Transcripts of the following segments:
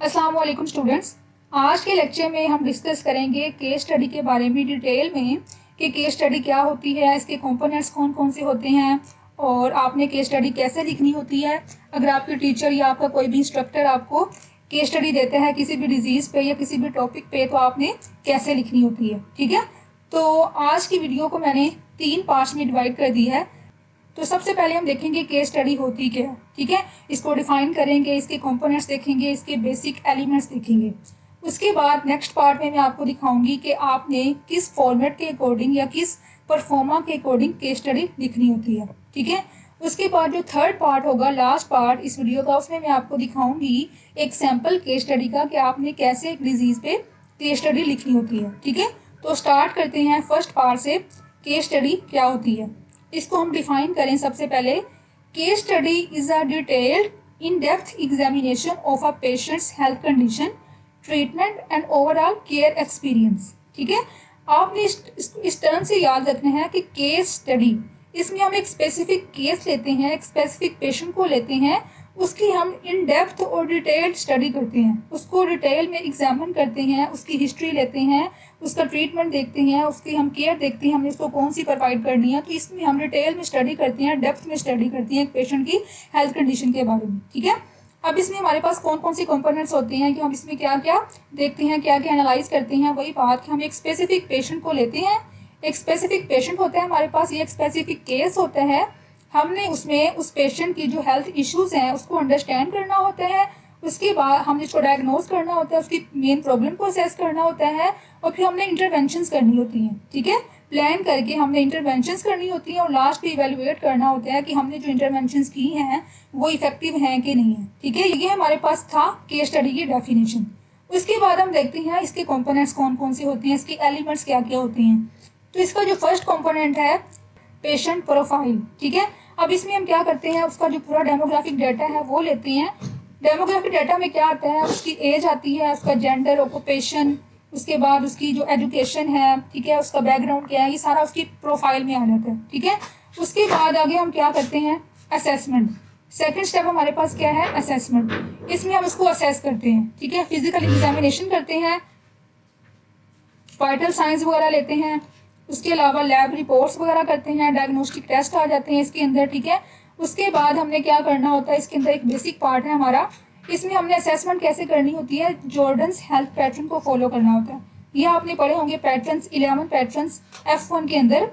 अस्सलाम वालेकुम स्टूडेंट्स। आज के लेक्चर में हम डिस्कस करेंगे केस स्टडी के बारे में डिटेल में कि केस स्टडी क्या होती है, इसके कंपोनेंट्स कौन कौन से होते हैं और आपने केस स्टडी कैसे लिखनी होती है। अगर आपके टीचर या आपका कोई भी इंस्ट्रक्टर आपको केस स्टडी देता है किसी भी डिजीज़ पे या किसी भी टॉपिक पे, तो आपने कैसे लिखनी होती है। ठीक है, तो आज की वीडियो को मैंने 3 पार्ट्स में डिवाइड कर दी है। तो सबसे पहले हम देखेंगे केस स्टडी होती क्या है। ठीक है, इसको डिफाइन करेंगे, इसके कंपोनेंट्स देखेंगे, इसके बेसिक एलिमेंट्स देखेंगे। उसके बाद नेक्स्ट पार्ट में मैं आपको दिखाऊंगी कि आपने किस फॉर्मेट के अकॉर्डिंग या किस परफॉर्मा के अकॉर्डिंग केस स्टडी लिखनी होती है। ठीक है, उसके बाद जो थर्ड पार्ट होगा, लास्ट पार्ट इस वीडियो का, उसमें मैं आपको दिखाऊंगी एक सैम्पल केस स्टडी का कि आपने कैसे एक डिजीज़ पे केस स्टडी लिखनी होती है। ठीक है, तो स्टार्ट करते हैं फर्स्ट पार्ट से, केस स्टडी क्या होती है। इसको हम डिफाइन करें सबसे पहले। Case study is a detailed in depth examination of a patients health condition, treatment and overall care experience. ठीक है, आपने इस टर्म से याद रखना है कि केस स्टडी, इसमें हम एक स्पेसिफिक केस लेते हैं, एक स्पेसिफिक पेशेंट को लेते हैं, उसकी हम इन डेप्थ और डिटेल्ड स्टडी करते हैं, उसको डिटेल में एग्जामिन करते हैं, उसकी हिस्ट्री लेते हैं, उसका ट्रीटमेंट देखते हैं, उसकी हम केयर देखते हैं, हमने उसको कौन सी प्रोवाइड करनी है। तो इसमें हम डिटेल में स्टडी करते हैं, डेप्थ में स्टडी करते हैं एक पेशेंट की हेल्थ कंडीशन के बारे में। ठीक है, अब इसमें हमारे पास कौन कौन सी कंपोनेंट्स होते हैं कि हम इसमें क्या क्या देखते हैं, क्या क्या एनालाइज करते हैं। वही बात कि हम एक स्पेसिफिक पेशेंट को लेते हैं, एक स्पेसिफिक पेशेंट होता है हमारे पास, ये एक स्पेसिफिक केस होता है, हमने उसमें उस पेशेंट की जो हेल्थ इश्यूज हैं उसको अंडरस्टैंड करना होता है। उसके बाद हमने उसको डायग्नोज करना होता है, उसकी मेन प्रॉब्लम को असेस करना होता है, और फिर हमने इंटरवेंशंस करनी होती हैं। ठीक है, प्लान करके हमने इंटरवेंशंस करनी होती हैं और लास्ट पे इवेलुएट करना होता है कि हमने जो इंटरवेंशंस की हैं वो इफेक्टिव हैं कि नहीं है। ठीक है, ये हमारे पास था केस स्टडी की डेफिनेशन। उसके बाद हम देखते हैं इसके कंपोनेंट्स कौन कौन से होते हैं, इसके एलिमेंट्स क्या क्या होते हैं। तो इसका जो फर्स्ट कंपोनेंट है पेशेंट प्रोफाइल। ठीक है, अब इसमें हम क्या करते हैं, उसका जो पूरा डेमोग्राफिक डाटा है वो लेते हैं। डेमोग्राफिक डाटा में क्या आता है, उसकी एज आती है, उसका जेंडर, ऑक्यूपेशन, उसके बाद उसकी जो एजुकेशन है, ठीक है, उसका बैकग्राउंड क्या है, ये सारा उसकी प्रोफाइल में आ जाता है। ठीक है, उसके बाद आगे हम क्या करते हैं, असेसमेंट। सेकेंड स्टेप हमारे पास क्या है, असेसमेंट। इसमें हम उसको असेस करते हैं। ठीक है, फिजिकल एग्जामिनेशन करते हैं, वाइटल साइंस वगैरह लेते हैं, उसके अलावा लैब रिपोर्ट्स वगैरह करते हैं, डायग्नोस्टिक टेस्ट आ जाते हैं इसके अंदर। ठीक है, उसके बाद हमने क्या करना होता है, इसके अंदर एक बेसिक पार्ट है हमारा, इसमें हमने असेसमेंट कैसे करनी होती है, जॉर्डन्स हेल्थ पैटर्न को फॉलो करना होता है। ये आपने पढ़े होंगे पैटर्न्स, 11 पैटर्न्स F1 के अंदर।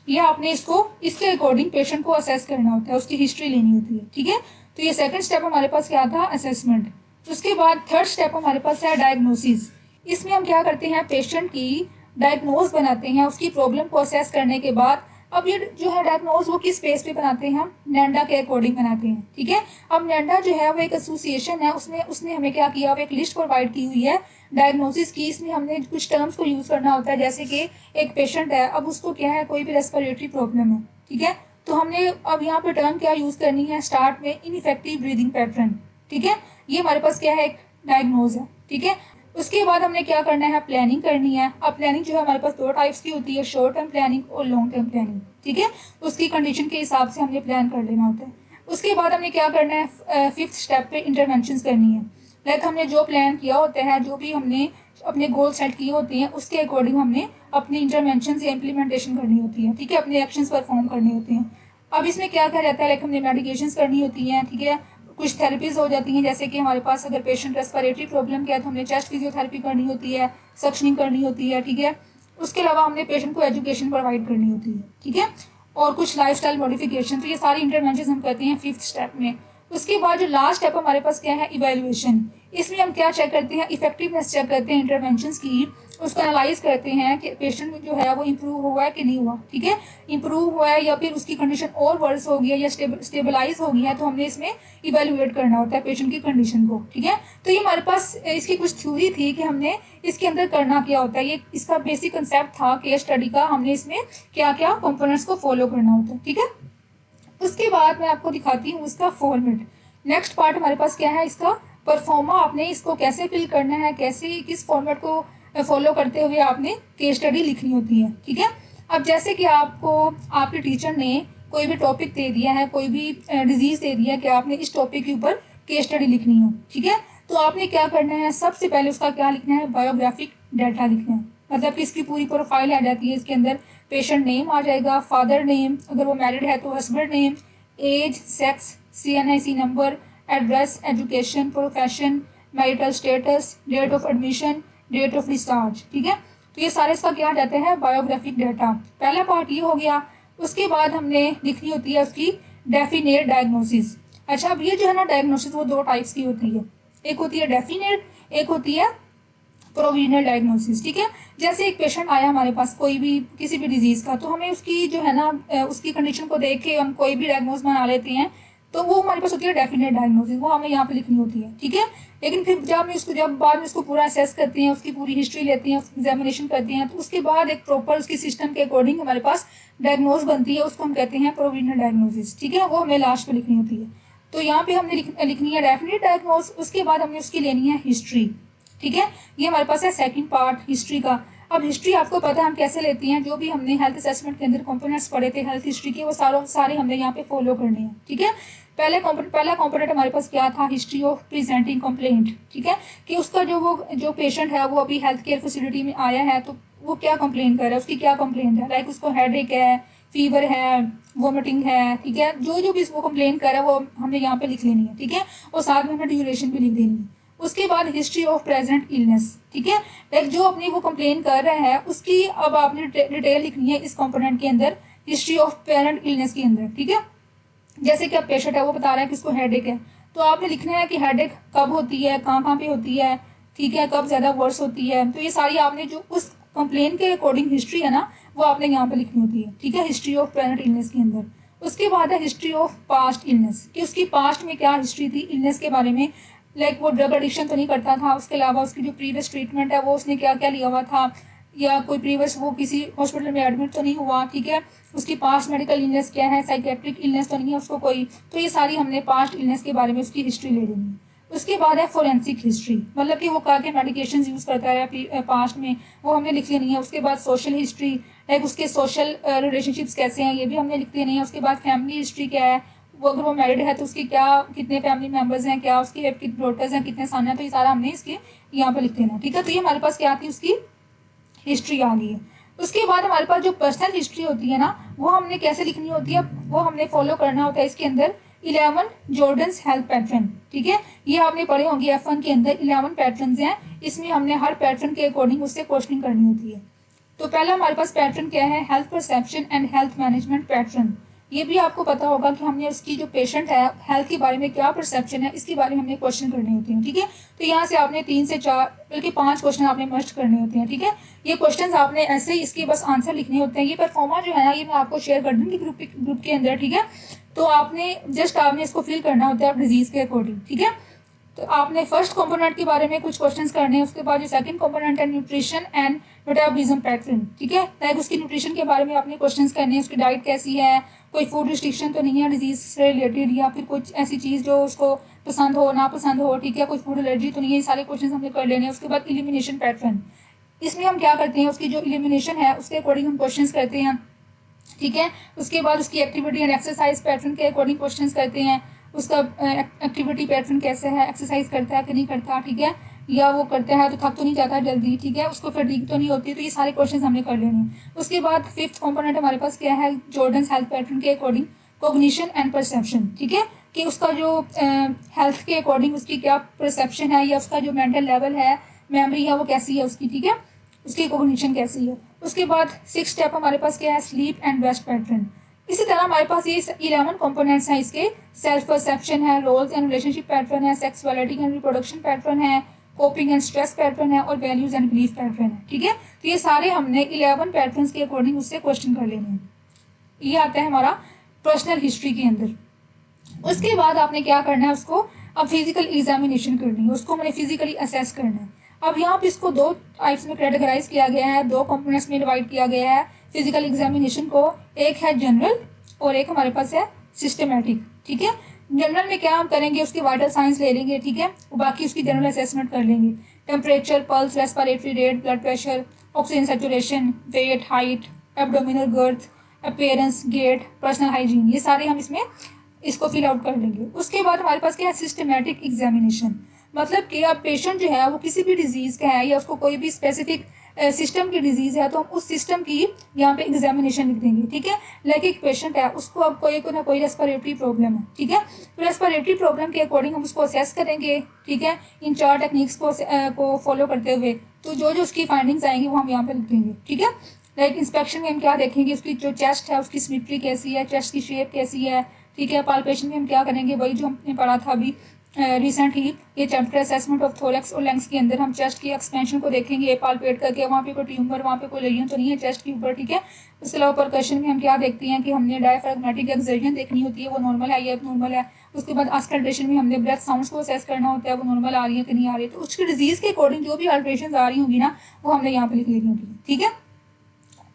ये आपने इसको इसके अकॉर्डिंग पेशेंट को असेस करना होता है, उसकी हिस्ट्री लेनी होती है। ठीक है, तो ये सेकेंड स्टेप हमारे पास क्या था, असेसमेंट। उसके बाद थर्ड स्टेप हमारे पास है डायग्नोसिस। इसमें हम क्या करते हैं, पेशेंट की डायग्नोज बनाते हैं, उसकी प्रॉब्लम को असेस करने के बाद। अब ये जो है डायग्नोज वो किस बेस पे बनाते हैं, हम नैंडा के अकॉर्डिंग बनाते हैं। ठीक है, अब नैंडा जो है वो एक एसोसिएशन है, उसने हमें क्या किया, वो एक लिस्ट प्रोवाइड की हुई है डायग्नोसिस की। इसमें हमने कुछ टर्म्स को यूज़ करना होता है, जैसे कि एक पेशेंट है, अब उसको क्या है, कोई भी रेस्पिरेटरी प्रॉब्लम है। ठीक है, तो हमने अब यहाँ पे टर्म क्या यूज़ करनी है, स्टार्ट में इनइफेक्टिव ब्रीदिंग पैटर्न। ठीक है, ये हमारे पास क्या है, एक डायग्नोज है। ठीक है, उसके बाद हमने क्या करना है, प्लानिंग करनी है। अब प्लानिंग जो है हमारे पास 2 टाइप्स की होती है, शॉर्ट टर्म प्लानिंग और लॉन्ग टर्म प्लानिंग। ठीक है, उसकी कंडीशन के हिसाब से हमने प्लान कर लेना होता है। उसके बाद हमने क्या करना है, फिफ्थ स्टेप पे इंटरवेंशंस करनी है। लाइक हमने जो प्लान किया होता है, जो भी हमने अपने गोल सेट किए होते हैं, उसके अकॉर्डिंग हमने अपनी इंटरवेंशन या इम्प्लीमेंटेशन करनी होती है। ठीक है, अपने एक्शंस परफॉर्म करने होते हैं। अब इसमें क्या क्या रहता है, लाइक हमने मेडिकेशंस करनी होती हैं। ठीक है, कुछ थेरेपीज हो जाती हैं, जैसे कि हमारे पास अगर पेशेंट रेस्पिरेटरी प्रॉब्लम क्या है तो हमने चेस्ट फिजियोथेरेपी करनी होती है, सक्शनिंग करनी होती है। ठीक है, उसके अलावा हमने पेशेंट को एजुकेशन प्रोवाइड करनी होती है। ठीक है, और कुछ लाइफस्टाइल मॉडिफिकेशन। तो ये सारी इंटरवेंशन हम करते हैं फिफ्थ स्टेप में। उसके बाद जो लास्ट स्टेप हमारे पास क्या है, इवेल्युएशन। इसमें हम क्या चेक करते हैं, इफेक्टिवनेस चेक करते हैं इंटरवेंशंस की, उसको एनालाइज करते हैं कि पेशेंट जो है वो इम्प्रूव हुआ है कि नहीं हुआ। ठीक है, इम्प्रूव हुआ है या फिर उसकी कंडीशन और वर्स हो गई है या स्टेबलाइज हो गई है, तो हमने इसमें इवेल्युएट करना होता है पेशेंट की कंडीशन को। ठीक है, तो ये हमारे पास इसकी कुछ थ्योरी थी कि हमने इसके अंदर करना क्या होता है। ये इसका बेसिक कंसेप्ट था केस स्टडी का, हमने इसमें क्या क्या कंपोनेंट्स को फॉलो करना होता है। ठीक है, उसके बाद मैं आपको दिखाती हूँ इसका फॉर्मेट। नेक्स्ट पार्ट हमारे पास क्या है, इसका परफॉर्मा। आपने इसको कैसे फिल करना है, कैसे किस फॉर्मेट को फॉलो करते हुए आपने केस स्टडी लिखनी होती है। ठीक है, अब जैसे कि आपको आपके टीचर ने कोई भी टॉपिक दे दिया है, कोई भी डिजीज़ दे दिया है कि आपने इस टॉपिक के ऊपर केस स्टडी लिखनी हो। ठीक है, तो आपने क्या करना है, सबसे पहले उसका क्या लिखना है, बायोग्राफिक डाटा लिखना है। मतलब कि इसकी पूरी प्रोफाइल आ जाती है, इसके अंदर पेशेंट नेम आ जाएगा, फादर नेम, अगर वो मैरिड है तो husband name, age, sex, CNIC number, address, education, profession, marital status, date of admission, date of discharge. ठीक है, तो ये सारे इसका क्या जाता है, बायोग्राफिक डाटा। पहला पार्ट ये हो गया। उसके बाद हमने लिखनी होती है उसकी डेफिनेट डायग्नोसिस। अच्छा, अब ये जो है ना डायग्नोसिस वो दो टाइप्स की होती है, एक होती है डेफिनेट, एक होती है प्रोविजनल डायग्नोसिस। ठीक है, जैसे एक पेशेंट आया हमारे पास कोई भी किसी भी डिजीज़ का, तो हमें उसकी जो है ना उसकी कंडीशन को देख के हम कोई भी डायग्नोज बना लेते हैं, तो वो हमारे पास होती है डेफिनेट डायग्नोसिस, वो हमें यहाँ पे लिखनी होती है। ठीक है, लेकिन फिर जब बाद में उसको पूरा असेस करते हैं, उसकी पूरी हिस्ट्री लेते हैं, उसकी एग्जामिनेशन करते हैं, तो उसके बाद एक प्रॉपर उसकी सिस्टम के अकॉर्डिंग हमारे पास डायग्नोज बनती है, उसको हम कहते हैं प्रोविजनल डायग्नोसिस। ठीक है, वो हमें लास्ट में लिखनी होती है। तो यहाँ पे हमने लिखनी है डेफिनेट डायग्नोज, उसके बाद हमने उसकी लेनी है हिस्ट्री। ठीक है, ये हमारे पास है सेकंड पार्ट हिस्ट्री का। अब हिस्ट्री आपको पता है हम कैसे लेते हैं, जो भी हमने हेल्थ असेसमेंट के अंदर कंपोनेंट्स पढ़े थे हेल्थ हिस्ट्री के, वो सारे हमने यहाँ पे फॉलो करने हैं। ठीक है, पहला कंपोनेंट हमारे पास क्या था, हिस्ट्री ऑफ प्रेजेंटिंग कंप्लेंट। ठीक है, कि उसका जो पेशेंट है वो अभी हेल्थ केयर फैसिलिटी में आया है, तो वो क्या कंप्लेन कर रहा है, उसकी क्या कंप्लेंट है, लाइक उसको हेडेक है, फीवर है, वोमिटिंग है। ठीक है, जो भी वो कंप्लेन कर रहा है वो हमने यहाँ पे लिख लेनी है। ठीक है, और साथ में हमें ड्यूरेशन भी लिख देनी है। उसके बाद हिस्ट्री ऑफ प्रेजेंट इलनेस। ठीक है, लाइक जो अपनी वो कंप्लेन कर रहा है उसकी अब आपने डिटेल लिखनी है इस कंपोनेंट के अंदर, हिस्ट्री ऑफ प्रेजेंट इलनेस के अंदर। ठीक है, जैसे कि अब पेशेंट है वो बता रहा है कि उसको हेडेक है, तो आपने लिखना है कि हेडेक कब होती है, कहाँ कहाँ पे होती है, ठीक है, कब ज़्यादा वर्स होती है। तो ये सारी आपने जो उस कंप्लेन के अकॉर्डिंग हिस्ट्री है ना वो आपने यहाँ पे लिखनी होती है। ठीक है, हिस्ट्री ऑफ प्रेजेंट इलनेस के अंदर। उसके बाद है हिस्ट्री ऑफ पास्ट इलनेस, कि उसकी पास्ट में क्या हिस्ट्री थी इलनेस के बारे में, लाइक वो ड्रग एडिक्शन तो नहीं करता था, उसके अलावा उसकी जो प्रीवियस ट्रीटमेंट है वो उसने क्या क्या लिया हुआ था, या कोई प्रीवियस वो किसी हॉस्पिटल में एडमिट तो नहीं हुआ। ठीक है, उसकी पास्ट मेडिकल इलनेस क्या है, साइकेट्रिक इलनेस तो नहीं है उसको कोई। तो ये सारी हमने पास्ट इलनेस के बारे में उसकी हिस्ट्री ले लेनी है। उसके बाद है फोरेंसिक हिस्ट्री, मतलब कि वो क्या क्या मेडिकेशन यूज़ करता है पास्ट में, वो हमने लिख लेनी है। उसके बाद सोशल हिस्ट्री, लाइक उसके सोशल रिलेशनशिप्स कैसे हैं, ये भी हमने लिख देनी है। उसके बाद फैमिली हिस्ट्री क्या है, वो अगर वो मैरिड है तो उसकी क्या कितने फैमिली मेम्बर्स हैं, क्या उसकी कितने डॉटर्स हैं, कितने सन हैं, तो ये सारा हमने इसके यहाँ पर लिख देना। ठीक है, तो ये हमारे पास क्या थी, उसकी हिस्ट्री आ गई है। उसके बाद हमारे पास जो पर्सनल हिस्ट्री होती है ना वो हमने कैसे लिखनी होती है, वो हमने फॉलो करना होता है इसके अंदर 11 जॉर्डन्स हेल्थ पैटर्न। ठीक है, ये आपने पढ़े होंगे F1 के अंदर 11 पैटर्न्स हैं, इसमें हमने हर पैटर्न के अकॉर्डिंग उससे क्वेश्चनिंग करनी होती है। तो पहला हमारे पास पैटर्न क्या है, health perception and health management pattern. ये भी आपको पता होगा कि हमने उसकी जो पेशेंट है हेल्थ के बारे में क्या परसेप्शन है, इसके बारे में हमने क्वेश्चन करने होते हैं। ठीक है, तो यहाँ से आपने 3 से 4 बल्कि 5 क्वेश्चन आपने मस्ट करने होते हैं। ठीक है, ये क्वेश्चंस आपने ऐसे ही इसके बस आंसर लिखने होते हैं। ये परफॉर्मा जो है ना ये मैं आपको शेयर कर दूँगी ग्रुप के अंदर। ठीक है, तो आपने इसको फिल करना होता है डिजीज़ के अकॉर्डिंग। ठीक है, तो आपने फर्स्ट कंपोनेंट के बारे में कुछ क्वेश्चंस करने हैं। उसके बाद जो सेकंड कंपोनेंट है न्यूट्रिशन एंड मेटाबॉलिज्म पैटर्न। ठीक है, लाइक उसकी न्यूट्रिशन के बारे में आपने क्वेश्चंस करने हैं, उसकी डाइट कैसी है, कोई फूड रिस्ट्रिक्शन तो नहीं है डिजीज से रिलेटेड, या फिर कुछ ऐसी चीज़ जो उसको पसंद हो ना पसंद हो। ठीक है, कोई फूड एलर्जी तो नहीं है, ये सारे क्वेश्चन हमने कर लेने हैं। उसके बाद इलिमिनेशन पैटर्न, इसमें हम क्या करते हैं, उसकी जो इलिमिनेशन है उसके अकॉर्डिंग हम क्वेश्चन करते हैं। ठीक है, उसके बाद उसकी एक्टिविटी एंड एक्सरसाइज पैटर्न के अकॉर्डिंग क्वेश्चन करते हैं। उसका एक्टिविटी पैटर्न कैसे है, एक्सरसाइज करता है कि नहीं करता। ठीक है, या वो करता है तो थक तो नहीं जाता जल्दी। ठीक है, उसको फटीग तो नहीं होती। तो ये सारे क्वेश्चन हमने कर लेने हैं। उसके बाद फिफ्थ कंपोनेंट हमारे पास क्या है, जॉर्डन्स हेल्थ पैटर्न के अकॉर्डिंग कॉग्निशन एंड परसेप्शन। ठीक है, कि उसका जो हेल्थ के अकॉर्डिंग उसकी क्या परसेप्शन है, या उसका जो मेंटल लेवल है, मेमोरी है, वो कैसी है उसकी। ठीक है, उसकी कॉग्निशन कैसी है। उसके बाद 6 स्टेप हमारे पास क्या है, स्लीप एंड रेस्ट पैटर्न। इसी तरह हमारे पास ये 11 कंपोनेंट्स हैं इसके, सेल्फ परसेप्शन है, रोल्स एंड रिलेशनशिप पैटर्न है, सेक्सुअलिटी एंड रिप्रोडक्शन पैटर्न है, कोपिंग एंड स्ट्रेस पैटर्न है, और वैल्यूज एंड बिलीफ पैटर्न है। ठीक है, तो ये सारे हमने 11 पैटर्न्स के अकॉर्डिंग उससे क्वेश्चन कर लेने हैं। ये आता है हमारा पर्सनल हिस्ट्री के अंदर। उसके बाद आपने क्या करना है, उसको अब फिजिकल एग्जामिनेशन करनी है, उसको हमने फिजिकली असेस करना है। अब यहाँ पे इसको 2 टाइप्स में कैटेगराइज किया गया है, 2 कंपोनेंट्स में डिवाइड किया गया है फिजिकल एग्जामिनेशन को। एक है जनरल और एक हमारे पास है सिस्टमेटिक। ठीक है, जनरल में क्या हम करेंगे, उसकी वाइटल साइंस ले लेंगे। ठीक है, बाकी उसकी जनरल असेसमेंट कर लेंगे, temperature, pulse, respiratory rate, blood pressure, oxygen saturation, weight, height, abdominal girth, appearance, gait, personal hygiene, ये सारे हम इसको फिल आउट कर लेंगे। उसके बाद हमारे पास क्या है, सिस्टमेटिक एग्जामिनेशन। मतलब कि अब पेशेंट जो है वो किसी भी डिजीज़ का है या उसको कोई भी स्पेसिफिक सिस्टम की डिजीज़ है तो हम उस सिस्टम की यहाँ पे एग्जामिनेशन लिख देंगे, ठीक है। लाइक एक पेशेंट है, उसको अब कोई ना कोई रेस्पिरेटरी प्रॉब्लम है, ठीक है। तो रेस्पिरेटरी प्रॉब्लम के अकॉर्डिंग हम उसको असेस करेंगे, ठीक है, इन 4 टेक्निक्स को फॉलो करते हुए। तो जो जो उसकी फाइंडिंग्स आएंगी वो हम यहाँ पे लिख देंगे, ठीक है। लाइक इंस्पेक्शन में हम क्या देखेंगे, उसकी जो चेस्ट है उसकी सिमेट्री कैसी है, चेस्ट की शेप कैसी है, ठीक है। पाल्पेशन में हम क्या करेंगे, वही जो हमने पढ़ा था अभी रिसेंटली ये चैप्टर असेसमेंट ऑफ थोरेक्स और लंग्स के अंदर हम चेस्ट की एक्सपेंशन को देखेंगे, पाल्पेट करके वहाँ पे कोई ट्यूमर, वहाँ पे कोई लेजन तो नहीं है चेस्ट के ऊपर, ठीक है। उसके अलावा परकशन में हम क्या देखते हैं कि हमने डायफ्रैग्मेटिक एक्सर्जन देखनी होती है, वो नॉर्मल है या एबनॉर्मल है। उसके बाद आस्कल्टेशन में हमने ब्रेथ साउंड्स को असेस करना होता है, वो नॉर्मल आ रही है कि नहीं आ रही है। तो उसकी डिजीज़ के अकॉर्डिंग जो भी अल्ट्रेशन आ रही होगी ना वो हमने यहाँ पे लिख लेनी होगी, ठीक है।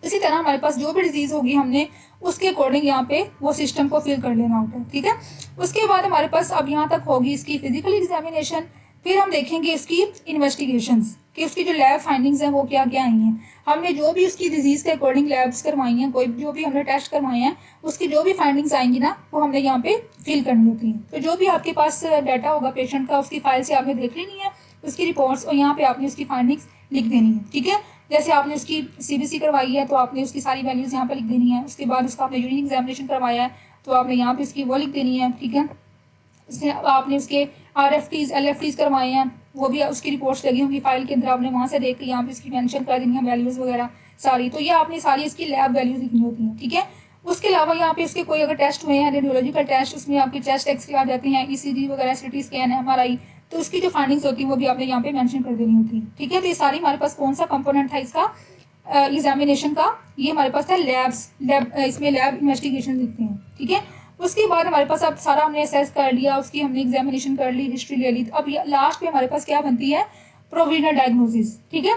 इसी तरह हमारे पास जो भी डिजीज़ होगी हमने उसके अकॉर्डिंग यहाँ पे वो सिस्टम को फिल कर लेना होता है, ठीक है। उसके बाद हमारे पास अब यहाँ तक होगी इसकी फिजिकल एग्जामिनेशन। फिर हम देखेंगे इसकी इन्वेस्टिगेशंस कि उसकी जो लैब फाइंडिंग्स हैं वो क्या क्या आई हैं। हमने जो भी उसकी डिजीज़ के अकॉर्डिंग लैब्स करवाई हैं, कोई जो भी हमने टेस्ट करवाए हैं, उसकी जो भी फाइंडिंग्स आएंगी ना वो हमने यहाँ पे फिल करनी होती हैं। तो जो भी आपके पास डाटा होगा पेशेंट का, उसकी फाइल से आपने देख लेनी है उसकी रिपोर्ट्स, और यहाँ पे आपने उसकी फाइंडिंग्स लिख देनी है, ठीक है। जैसे आपने उसकी सीबीसी करवाई है तो आपने उसकी सारी वैल्यूज़ यहाँ पे लिख देनी है। उसके बाद उसका आपने यूरिन एग्जामिनेशन करवाया है तो आपने यहाँ पे उसकी वो लिख देनी है, ठीक है। उसने आपने उसके RFTs LFTs करवाए हैं, वो भी उसकी रिपोर्ट्स लगी होंगी फाइल के अंदर, आपने वहाँ से देख के यहाँ पे इसकी मेंशन कर देनी है वैल्यूज़ वगैरह सारी। तो ये आपने सारी इसकी लैब वैल्यूज़ लिखनी होती हैं, ठीक है। उसके अलावा यहाँ पे उसके कोई अगर टेस्ट हुए हैं, रेडियोलॉजिकल टेस्ट, उसमें आपके चेस्ट एक्सरे आ जाते हैं, ECG वगैरह, CT स्कैन है, MRI, तो उसकी जो फाइंडिंग्स होती है वो भी आपने यहाँ पे मेंशन कर देनी होती है, ठीक है। तो ये सारी हमारे पास कौन सा कंपोनेंट था इसका एग्जामिनेशन का, ये हमारे पास था लैब इसमें लैब इन्वेस्टिगेशन लिखते हैं, ठीक है। उसके बाद हमारे पास अब सारा हमने असेस कर लिया, उसकी हमने एग्जामिनेशन कर ली, हिस्ट्री ले ली। अब लास्ट पे हमारे पास क्या बनती है, प्रोविजनल डायग्नोसिस, ठीक है,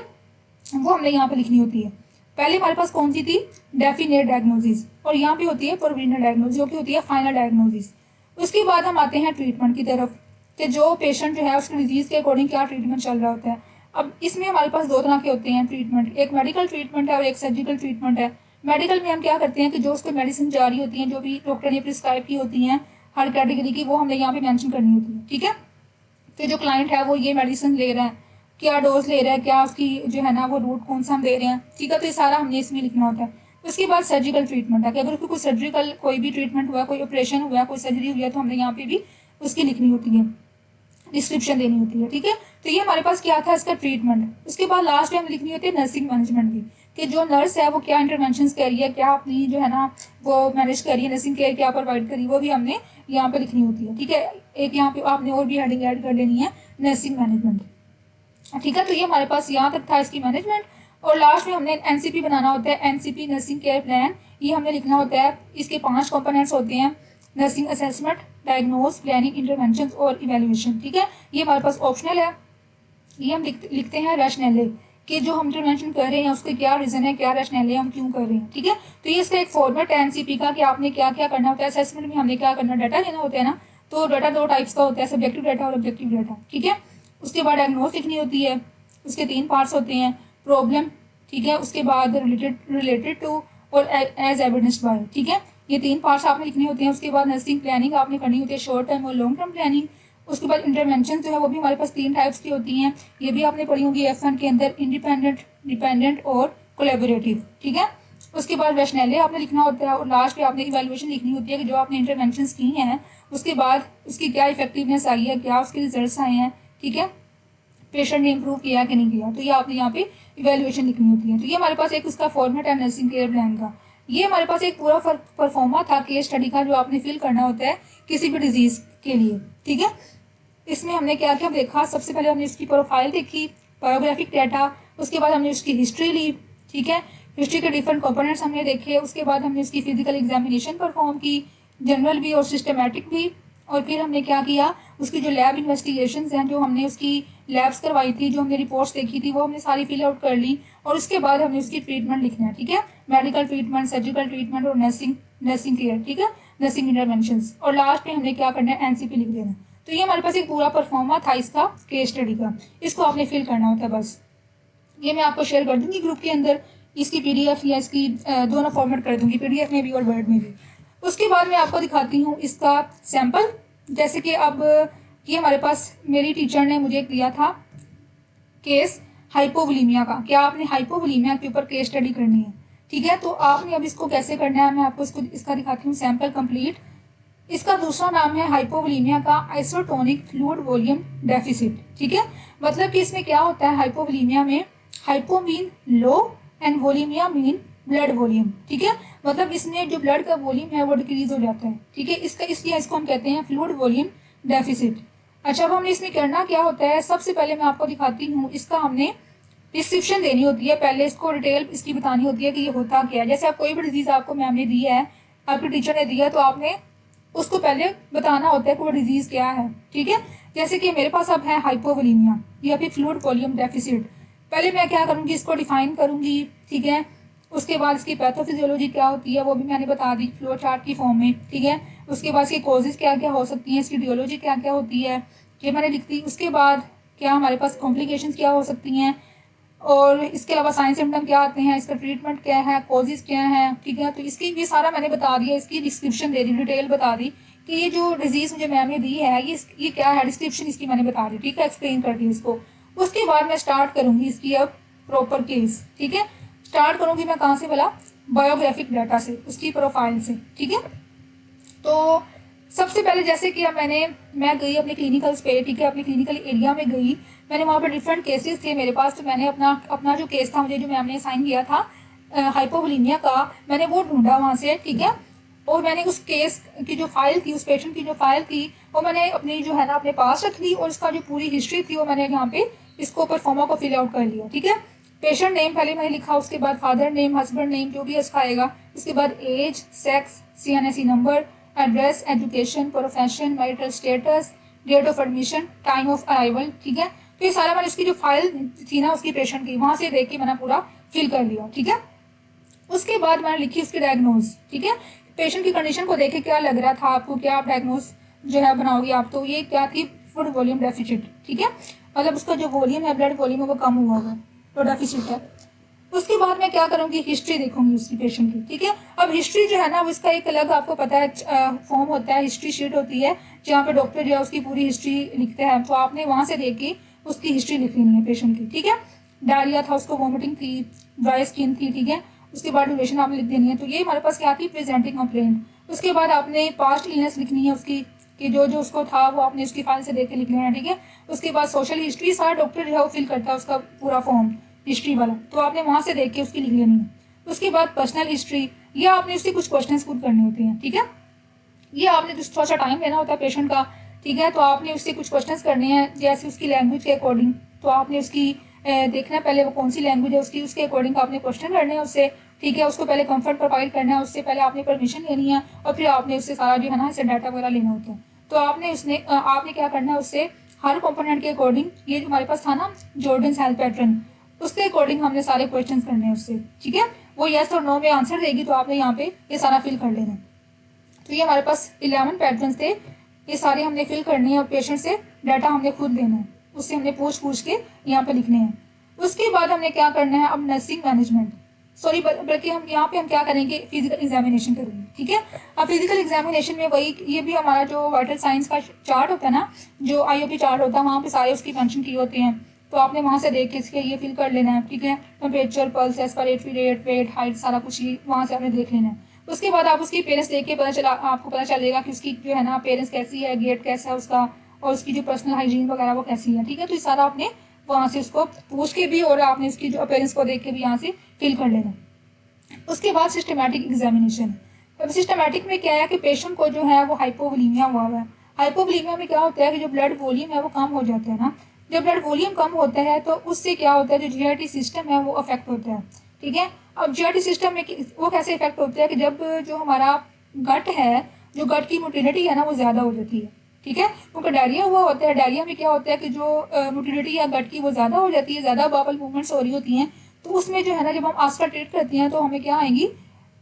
वो हमने यहाँ पे लिखनी होती है। पहले हमारे पास कौन सी थी, डेफिनेट डायग्नोसिस, और यहाँ पे होती है प्रोविजनल डायग्नोसिस जो कि होती है फाइनल डायग्नोसिस। उसके बाद हम आते हैं ट्रीटमेंट की तरफ कि जो पेशेंट जो है उसकी डिजीज़ के अकॉर्डिंग क्या ट्रीटमेंट चल रहा होता है। अब इसमें हमारे पास 2 तरह के होते हैं ट्रीटमेंट, एक मेडिकल ट्रीटमेंट है और एक सर्जिकल ट्रीटमेंट है। मेडिकल में हम क्या करते हैं कि जो उसको मेडिसिन जारी होती हैं, जो भी डॉक्टर ने प्रिस्क्राइब की होती हैं हर कैटेगरी की, वो हमने यहाँ पे मेंशन करनी होती है, ठीक है। तो जो क्लाइंट है वो ये मेडिसिन ले रहा है, क्या डोज ले रहा है, क्या उसकी जो है ना वो रूट कौन सा हम दे रहे हैं, ठीक है। तो ये सारा हमने इसमें लिखना होता है। उसके बाद सर्जिकल ट्रीटमेंट है कि अगर उसको कोई सर्जिकल कोई भी ट्रीटमेंट हुआ, कोई ऑपरेशन हुआ, कोई सर्जरी हुई है, तो हमने यहाँ पे भी उसकी लिखनी होती है, डिस्क्रिप्शन देनी होती है, ठीक है। तो ये हमारे पास क्या था इसका ट्रीटमेंट। उसके बाद लास्ट में हमें लिखनी होती है नर्सिंग मैनेजमेंट की, कि जो नर्स है वो क्या इंटरवेंशंस कर रही है, क्या अपनी जो है ना वो मैनेज कर रही है, नर्सिंग केयर क्या प्रोवाइड कर रही है, वो भी हमने यहाँ पे लिखनी होती है, ठीक है। एक यहाँ पे आपने और भी हेडिंग ऐड कर लेनी है, नर्सिंग मैनेजमेंट, ठीक है। तो ये हमारे पास यहाँ तक था इसकी मैनेजमेंट। और लास्ट में हमने NCP बनाना होता है, NCP नर्सिंग केयर प्लान, ये हमने लिखना होता है। इसके 5 कंपोनेंट्स होते हैं, nursing assessment, diagnose, planning, intervention और इवेल्युएशन, ठीक है। ये हमारे पास ऑप्शनल है। ये हम लिखते हैं रैशनल कि जो हम इंटरवेंशन कर रहे हैं उसके क्या रीज़न है, क्या रैशनल है, हम क्यों कर रहे हैं, ठीक है। तो ये इसका एक फॉर्मेट है NCP का कि आपने क्या क्या करना होता है। असेसमेंट में हमने क्या करना, डाटा लेना होता है ना, तो डाटा 2 टाइप्स का होता है, सब्जेक्टिव डाटा और ऑब्जेक्टिव डाटा, ठीक है। उसके बाद डायग्नोस लिखनी होती है, उसके 3 पार्ट्स होते हैं, प्रॉब्लम, ठीक है, उसके बाद रिलेटेड टू और एज एविडेंस्ड बाय, ठीक है। ये 3 पार्ट्स आपने लिखने होते हैं। उसके बाद नर्सिंग प्लानिंग आपने करनी होती है, शॉर्ट टर्म और लॉन्ग टर्म प्लानिंग। उसके बाद इंटरवेंशन जो है वो भी हमारे पास 3 टाइप्स की होती हैं, ये भी आपने पढ़ी होंगी F1 के अंदर, इंडिपेंडेंट, डिपेंडेंट और कोलैबोरेटिव, ठीक है। उसके बाद रैशनल आपने लिखना होता है और लास्ट पे आपने इवैल्यूएशन लिखनी होती है कि जो आपने इंटरवेंशंस की हैं उसके बाद उसकी क्या इफेक्टिवनेस आई है, क्या उसके रिजल्ट्स आए हैं, ठीक है, पेशेंट ने इंप्रूव किया कि नहीं किया। तो ये आपने यहाँ पे इवैल्यूएशन लिखनी होती है। तो ये हमारे पास एक उसका फॉर्मेट है नर्सिंग केयर प्लान का। ये हमारे पास एक पूरा परफॉर्मा था केस स्टडी का जो आपने फिल करना होता है किसी भी डिजीज़ के लिए, ठीक है। इसमें हमने क्या क्या देखा, सबसे पहले हमने उसकी प्रोफाइल देखी, बायोग्राफिक डाटा, उसके बाद हमने उसकी हिस्ट्री ली, ठीक है, हिस्ट्री के डिफरेंट कंपोनेंट्स हमने देखे। उसके बाद हमने उसकी फिजिकल एग्जामिनेशन परफॉर्म की, जनरल भी और सिस्टमेटिक भी। और फिर हमने क्या किया, उसकी जो लैब इन्वेस्टिगेशंस हैं, जो हमने उसकी लैब्स करवाई थी, जो हमने रिपोर्ट्स देखी थी, वो हमने सारी फिल आउट कर ली। और उसके बाद हमने उसकी ट्रीटमेंट लिखना है, ठीक है, मेडिकल ट्रीटमेंट, सर्जिकल ट्रीटमेंट और नर्सिंग केयर, ठीक है, नर्सिंग इंटरवेंशंस। और लास्ट में हमने क्या करना है, NCP लिख देना। तो ये हमारे पास एक पूरा परफॉर्मा था इसका केस स्टडी का, इसको आपने फिल करना होता है बस। ये मैं आपको शेयर कर दूंगी ग्रुप के अंदर, इसकी PDF या इसकी दोनों फॉर्मेट कर दूंगी, PDF में भी और वर्ड में भी। उसके बाद मैं आपको दिखाती हूँ इसका सैंपल। जैसे कि अब ये हमारे पास मेरी टीचर ने मुझे दिया था केस हाइपोवोलीमिया का, क्या आपने हाइपोवोलीमिया के ऊपर केस स्टडी करनी है। ठीक है, तो आपने अब इसको कैसे करना है, मैं आपको इसका दिखाती हूँ सैम्पल कंप्लीट। इसका दूसरा नाम है हाइपोवोलीमिया का आइसोटोनिक फ्लूइड वॉल्यूम डेफिसिट। ठीक है, मतलब कि इसमें क्या होता है, हाइपोवोलीमिया में hypo mean low and volemia mean blood volume. ठीक है, मतलब इसमें जो ब्लड का वॉल्यूम है वो डिक्रीज हो जाता है। ठीक है, इसलिए इसको हम कहते हैं फ्लूइड वॉल्यूम डेफिसिट। अच्छा, अब हमने इसमें करना क्या होता है, सबसे पहले मैं आपको दिखाती हूँ, इसका हमने डिस्क्रिप्शन देनी होती है, पहले इसको डिटेल इसकी बतानी होती है कि ये होता क्या है। जैसे आप कोई भी डिजीज आपको मैम ने दी है, आपके टीचर ने दिया, तो आपने उसको पहले बताना होता है कि वो डिजीज क्या है। ठीक है, जैसे कि मेरे पास अब है हाइपोवोलीमिया या फिर फ्लूइड वॉल्यूम डेफिसिट। पहले मैं क्या करूँगी, इसको डिफाइन करूँगी। ठीक है, उसके बाद इसकी पैथोफिजियोलॉजी क्या होती है वो भी मैंने बता दी फ्लो चार्ट की फॉर्म में। ठीक है, उसके बाद इसकी कॉजेज क्या क्या हो सकती हैं, इसकी डियोलॉजी क्या क्या होती है, ये मैंने लिख दी। उसके बाद क्या हमारे पास कॉम्प्लिकेशंस क्या हो सकती हैं, और इसके अलावा साइंस सिम्टम क्या आते हैं, इसका ट्रीटमेंट क्या है, कॉजेज क्या है। ठीक है, तो इसकी ये सारा मैंने बता दिया, इसकी डिस्क्रिप्शन दे दी, डिटेल बता दी कि ये जो डिजीज मुझे मैम ने दी है ये क्या है, डिस्क्रिप्शन इसकी मैंने बता दी। ठीक है, एक्सप्लेन कर दी इसको। उसके बाद मैं स्टार्ट करूंगी इसकी अब प्रॉपर केस। ठीक है, स्टार्ट करूंगी मैं कहाँ से बोला, बायोग्राफिक डाटा से, उसकी प्रोफाइल से। ठीक है, तो सबसे पहले जैसे कि अब मैं गई अपने क्लिनिकल्स पे। ठीक है, अपने क्लिनिकल एरिया में गई, मैंने वहाँ पर डिफरेंट केसेस थे मेरे पास, तो मैंने अपना जो केस था, मुझे जो मैम ने साइन किया था हाइपोवोलीमिया का, मैंने वो ढूंढा वहाँ से। ठीक है, और मैंने उस केस की जो फाइल थी, उस पेशेंट की जो फाइल थी, वो मैंने अपनी जो है ना अपने पास रख ली, और उसका जो पूरी हिस्ट्री थी वो मैंने यहाँ पे इसको परफॉर्मा को फिल आउट कर लिया। ठीक है, पेशेंट नेम पहले मैंने लिखा, उसके बाद फादर नेम, हस्बैंड नेम जो भी उसका आएगा, उसके बाद age, sex, CNSE number, address, education, profession, marital status, date of admission, time of arrival. ठीक है, तो ये सारा मैंने उसकी जो फाइल थी ना उसकी पेशेंट की, वहां से देख के मैंने पूरा फिल कर लिया। ठीक है, उसके बाद मैंने लिखी उसकी डायग्नोज। ठीक है, पेशेंट की कंडीशन को देखे क्या लग रहा था आपको, क्या आप डायग्नोज जो है बनाओगे आप, तो ये क्या थी, फूड वॉल्यूम डेफिसिट। ठीक है, मतलब उसका जो वॉल्यूम है, ब्लड वॉल्यूम है, वो कम हुआ होगा, तो डेफिसिट है। उसके बाद मैं क्या करूंगी, हिस्ट्री देखूंगी उसकी पेशेंट की। ठीक है, अब हिस्ट्री जो है ना उसका एक अलग आपको पता है फॉर्म होता है, हिस्ट्री शीट होती है, जहाँ पे डॉक्टर जो है उसकी पूरी हिस्ट्री लिखते हैं, तो आपने वहां से देख के उसकी हिस्ट्री लिख लेनी है पेशेंट की। ठीक है, डायरिया था, उसको वॉमिटिंग थी, ड्राई स्किन थी। ठीक है, उसके बाद ड्यूरेशन आपने लिख देनी है। तो ये हमारे पास क्या थी, प्रेजेंटिंग कंप्लेंट। उसके बाद आपने पास्ट इलनेस लिखनी है उसकी, कि जो जो उसको था वो आपने उसकी फाइल से देख के लिख लेना। ठीक है, उसके बाद सोशल हिस्ट्री सारा डॉक्टर जो है वो फिल करता है उसका पूरा फॉर्म हिस्ट्री वाला, तो आपने वहां से देख के उसकी लिख लेनी है। उसके बाद पर्सनल हिस्ट्री, ये आपने उससे कुछ क्वेश्चंस खुद करने होते हैं। ठीक है, ये आपने थोड़ा सा टाइम लेना होता है पेशेंट का। ठीक है, तो आपने उससे कुछ क्वेश्चंस करने हैं, जैसे उसकी लैंग्वेज के अकॉर्डिंग, तो आपने उसकी देखना है पहले वो कौन सी लैंग्वेज है उसकी, उसके अकॉर्डिंग आपने क्वेश्चन करने हैं उससे। ठीक है, उसको पहले कंफर्ट प्रोवाइड करना है, उससे पहले आपने परमिशन लेनी है, और फिर आपने उससे सारा जो है ना डाटा वगैरह लेना होता है। तो आपने क्या करना है, उससे हर कंपोनेंट के अकॉर्डिंग, ये जो हमारे पास था ना जॉर्डन्स हेल्थ पैटर्न, उसके अकॉर्डिंग हमने सारे क्वेश्चंस करने हैं उससे। ठीक है, वो यस और नो में आंसर देगी, तो आपने यहाँ पे ये सारा फिल कर लेना। तो ये हमारे पास 11 पैटर्न्स थे, ये सारे हमने फिल करने हैं, और पेशेंट से डाटा हमने खुद लेना है, उससे हमने पूछ के यहाँ पे लिखने हैं। उसके बाद हमने क्या करना है, अब नर्सिंग मैनेजमेंट, सॉरी बल्कि हम यहाँ पे हम क्या करेंगे, फिजिकल एग्जामिनेशन करेंगे। ठीक है, अब फिजिकल एग्जामिनेशन में वही, ये भी हमारा जो वाइटल साइंस का चार्ट होता है ना, जो IOP चार्ट होता है, वहाँ पे सारे उसकी मेंशन किए होते हैं, तो आपने वहाँ से देख के इसके ये फिल कर लेना है। ठीक है, temperature, pulse, respiratory rate, weight, height, सारा कुछ ही वहाँ से आपने देख लेना है। उसके बाद आप उसकी पेरेंट्स देख के आपको पता चलेगा कि उसकी जो है ना पेरेंट्स कैसी है, गेट कैसा है उसका, और उसकी जो पर्सनल हाइजीन वगैरह वो कैसी है। ठीक है, तो ये सारा आपने वहाँ से उसको पूछ के भी, और आपने उसकी जो पेरेंट्स को देख के भी यहाँ से फिल कर लेना। उसके बाद सिस्टमैटिक एग्जामिनेशन। अब सिस्टमैटिक में क्या है कि पेशेंट को जो है वो हाइपोवोलीमिया हुआ है। हाइपोवोलीमिया में क्या होता है कि जो ब्लड वॉल्यूम है वो कम हो जाता है ना, जब ब्लड वॉल्यूम कम होता है तो उससे क्या होता है, जो GIT सिस्टम है वो अफेक्ट होता है। ठीक है, अब GIT सिस्टम में वो कैसे इफेक्ट होता है कि जब जो हमारा गट है, जो गट की मोटिलिटी है ना वो ज़्यादा हो जाती है। ठीक है, क्योंकि डायरिया हुआ होता है, डायरिया में क्या होता है कि जो मोटिलिटी है गट की वो ज़्यादा हो जाती है, ज़्यादा बावल मूवमेंट्स हो रही होती हैं, तो उसमें जो है ना जब हम आस्काटेट करते हैं तो हमें क्या आएंगी,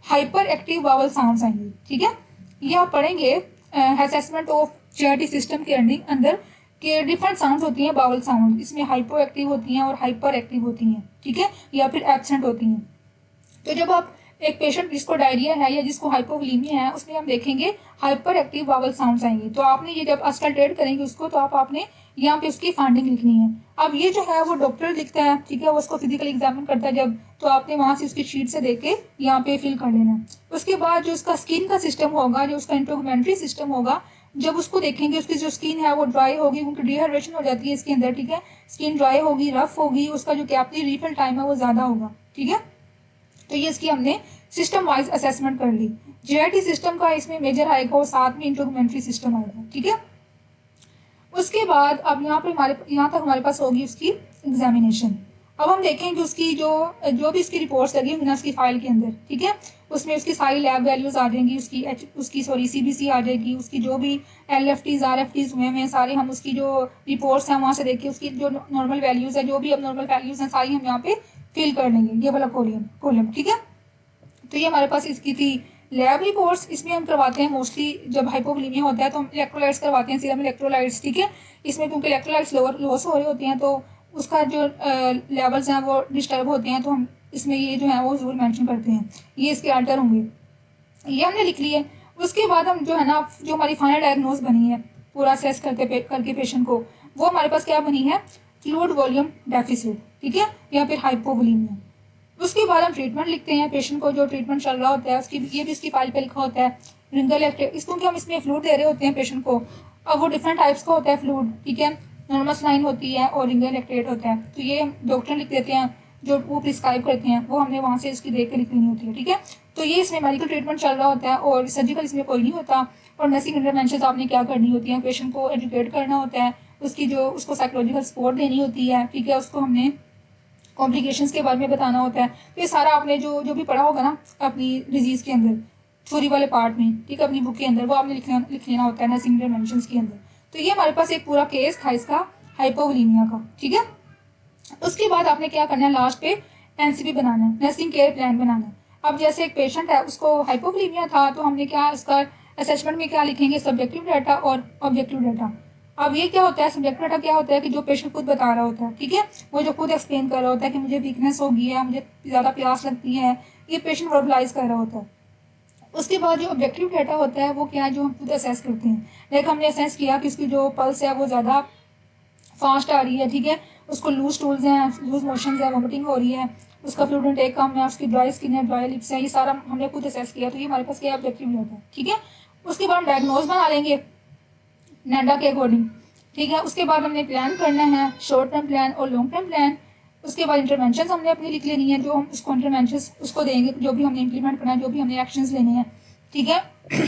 हाइपर एक्टिव बावल साउंड्स आएंगी। ठीक है, ये आप पढ़ेंगे असेसमेंट ऑफ GIT सिस्टम के अंदर के डिफरेंट साउंड्स होती हैं बावल साउंड, इसमें हाइपो एक्टिव होती हैं और हाइपर एक्टिव होती हैं। ठीक है, या फिर एब्सेंट होती हैं। तो जब आप एक पेशेंट जिसको डायरिया है या जिसको हाइपोवोलेमिया है उसमें हम देखेंगे हाइपर एक्टिव वावल साउंड्स आएंगे। तो आपने ये जब अस्कल्टेट करेंगे उसको तो आपने यहाँ पे उसकी फाइंडिंग लिखनी है। अब ये जो है वो डॉक्टर लिखता है, ठीक है, वो उसको फिजिकली एग्जामिन करता है जब, तो आपने वहाँ से उसकी शीट से देख के यहाँ पे फिल कर लेना। उसके बाद जो उसका स्किन का सिस्टम होगा, जो उसका इंट्रोगमेंट्री सिस्टम होगा, जब उसको देखेंगे उसकी जो स्किन है वो ड्राई होगी, उनकी डिहाइड्रेशन हो जाती है इसके अंदर, ठीक है, स्किन ड्राई होगी, रफ होगी, उसका जो कैपली रिफिल टाइम है वो ज़्यादा होगा, ठीक है। तो ये इसकी हमने सिस्टम वाइज असेसमेंट कर ली। जेआईटी सिस्टम का इसमें मेजर आएगा और साथ में इंट्रोगमेंट्री सिस्टम आएगा, ठीक है। उसके बाद अब यहाँ तक हमारे पास होगी उसकी एग्जामिनेशन। अब हम देखेंगे उसकी जो भी इसकी रिपोर्ट्स लगी होंगी ना उसकी फाइल के अंदर, ठीक है, उसमें उसकी सारी लैब वैल्यूज आ जाएंगी, उसकी सीबीसी आ जाएगी, उसकी जो भी एलएफटीज आरएफटीज हुए हैं सारे हम उसकी जो रिपोर्ट्स हैं वहाँ से देख के उसकी जो नॉर्मल वैल्यूज है, जो भी अब नॉर्मल वैल्यूज हैं सारी हम यहाँ पे फिल कर लेंगे, ये वाला कॉलम, ठीक है। तो ये हमारे पास इसकी थी लैब रिपोर्ट्स। इसमें हम करवाते हैं मोस्टली जब हाइपोवोलेमिया होता है तो हम इलेक्ट्रोलाइट्स करवाते हैं, सीरम इलेक्ट्रोलाइट्स, ठीक है। इसमें क्योंकि इलेक्ट्रोलाइट्स लॉस हो रहे होते हैं तो उसका जो लेवल्स हैं वो डिस्टर्ब होते हैं, तो हम इसमें ये जो है वो जरूर मेंशन करते हैं, ये इसके अल्टर होंगे, ये हमने लिख लिए। उसके बाद हम जो है ना जो हमारी फाइनल डायग्नोज बनी है पूरा असेस करके पेशेंट को, वो हमारे पास क्या बनी है, फ्लूइड वॉल्यूम डेफिसिट, ठीक है, या फिर हाइपोवोलेमिया। उसके बाद हम ट्रीटमेंट लिखते हैं, पेशेंट को जो ट्रीटमेंट चल रहा होता है उसकी ये भी इसकी फाइल पे लिखा होता है। रिंगल एक्टिव, इसको कि हम इसमें फ्लूइड दे रहे होते हैं पेशेंट को, अब वो डिफरेंट टाइप्स का होता है फ्लूइड, ठीक है, नॉर्मल सलाइन होती है और रिंगल एक्टिवेट होता है, तो ये डॉक्टर लिख देते हैं, जो वो प्रिस्क्राइब करते हैं वो हमने वहाँ से इसकी देख के लिख लेनी होती है, ठीक है। तो ये इसमें मेडिकल ट्रीटमेंट चल रहा होता है और सर्जिकल इसमें कोई नहीं होता। और नर्सिंग इंटरवेंशन आपने क्या करनी होती है, पेशेंट को एजुकेट करना होता है, उसको साइकोलॉजिकल सपोर्ट देनी होती है, ठीक है, उसको हमने कॉम्प्लिकेशंस के बारे में बताना होता है। तो ये सारा आपने जो भी पढ़ा होगा ना अपनी डिजीज़ के अंदर थ्योरी वाले पार्ट में, ठीक है, अपनी बुक के अंदर वो आपने लिख लेना होता है नर्सिंग इंटरवेंशंस के अंदर। तो ये हमारे पास एक पूरा केस था इसका हाइपोवोलेमिया का, ठीक है। उसके बाद आपने क्या करना है, लास्ट पे एनसीपी बनाना है, नर्सिंग केयर प्लान बनाना है। अब जैसे एक पेशेंट है उसको हाइपोवोलेमिया था तो हमने क्या इसका असेसमेंट में क्या लिखेंगे, सब्जेक्टिव डाटा और ऑब्जेक्टिव डाटा। अब ये क्या होता है, सब्जेक्टिव डाटा क्या होता है कि जो पेशेंट खुद बता रहा होता है, ठीक है, वो जो खुद एक्सप्लेन कर रहा होता है कि मुझे वीकनेस हो गई है, मुझे ज़्यादा प्यास लगती है, ये पेशेंट वर्बलाइज कर रहा होता है। उसके बाद जो ऑब्जेक्टिव डाटा होता है वो क्या है, जो हम खुद असेस करते हैं, लाइक हमने असेस किया कि उसकी जो पल्स है वो ज़्यादा फास्ट आ रही है, ठीक है, उसको लूज टूल्स हैं, लूज मोशंस है, वोमिटिंग हो रही है, उसका फ्लूइड इनटेक कम है, उसकी ड्राई स्किन है, ड्राई लिप्स है, ये सारा हमने खुद असेस किया, तो ये हमारे पास क्या ऑब्जेक्टिव डाटा है, ठीक है। उसके बाद हम डायग्नोज बना लेंगे नेडा के अकॉर्डिंग, ठीक है। उसके बाद हमने प्लान करना है, शॉर्ट टर्म प्लान और लॉन्ग टर्म प्लान। उसके बाद इंटरवेंशन हमने अपनी लिख लेनी है, जो हम उसको इंटरवेंशन उसको देंगे, जो भी हमने इंप्लीमेंट करना है, जो भी हमने एक्शंस लेने हैं, ठीक है।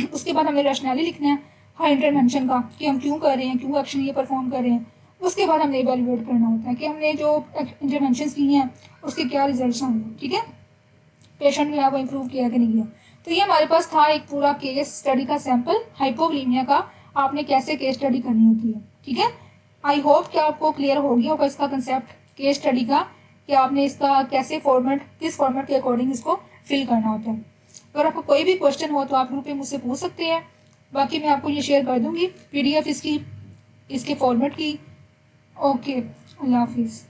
उसके बाद हमने रैशनैली लिखना है हर इंटरवेंशन का कि हम क्यों कर रहे हैं, क्यों एक्शन ये परफॉर्म कर रहे हैं। उसके बाद हमने इवेल्युएट करना होता है कि हमने जो इंटरवेंशन की हैं उसके क्या रिजल्ट आएंगे, ठीक है, पेशेंट जो है वो इम्प्रूव किया कि नहीं किया। तो ये हमारे पास था एक पूरा केस स्टडी का सैंपल हाइपोवोलेमिया का, आपने कैसे केस स्टडी करनी होती है, ठीक है। आई होप कि आपको क्लियर हो गया होगा इसका कंसेप्ट केस स्टडी का, कि आपने इसका कैसे किस फॉर्मेट के अकॉर्डिंग इसको फिल करना होता है। अगर आपको कोई भी क्वेश्चन हो तो आप ग्रुप पे मुझसे पूछ सकते हैं, बाकी मैं आपको ये शेयर कर दूंगी PDF इसके फॉर्मेट की। ओके, अल्लाह हाफिज़।